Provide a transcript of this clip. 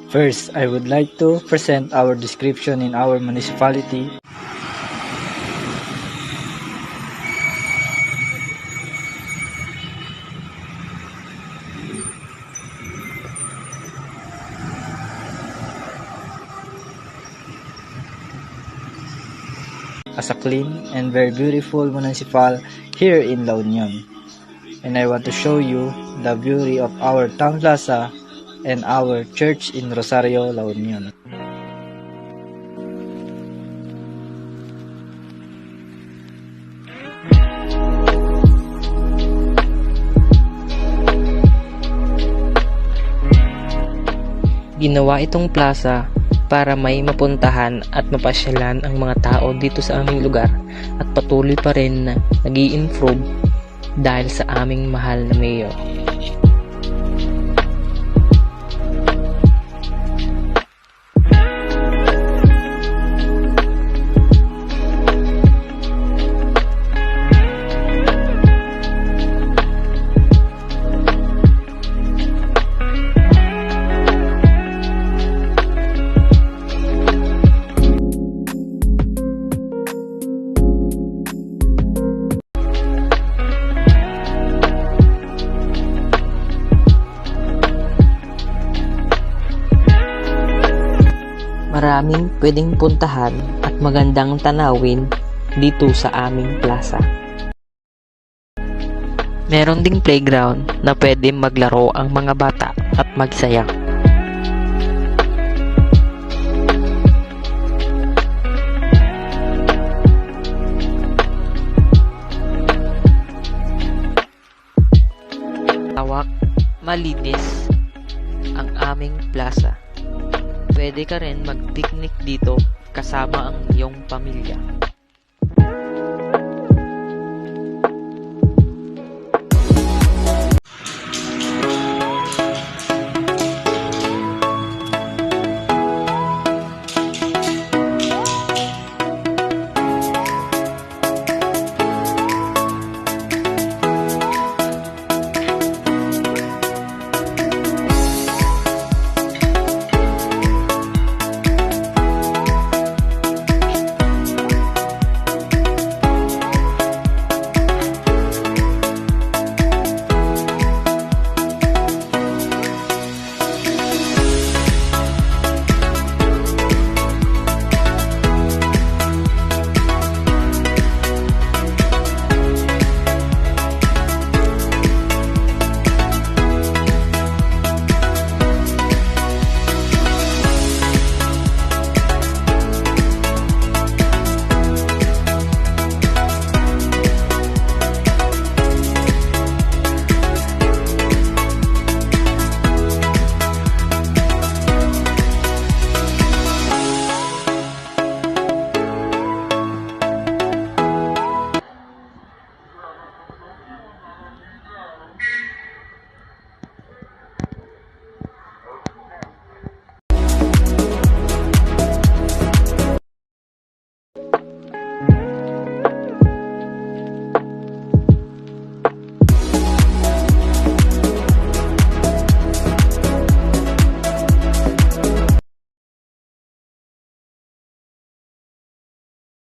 First, I would like to present our description in our municipality. As a clean and very beautiful municipal here in La Union. And I want to show you the beauty of our town plaza and our church in Rosario, La Union. Ginawa itong plaza para may mapuntahan at mapasyalan ang mga tao dito sa aming lugar at patuloy pa rin na nag-i-improve dahil sa aming mahal na mayor. Maraming pwedeng puntahan at magandang tanawin dito sa aming plaza. Meron ding playground na pwede maglaro ang mga bata at magsaya. Tawak, malinis ang aming plaza. Pwede ka rin mag-picnic dito kasama ang iyong pamilya.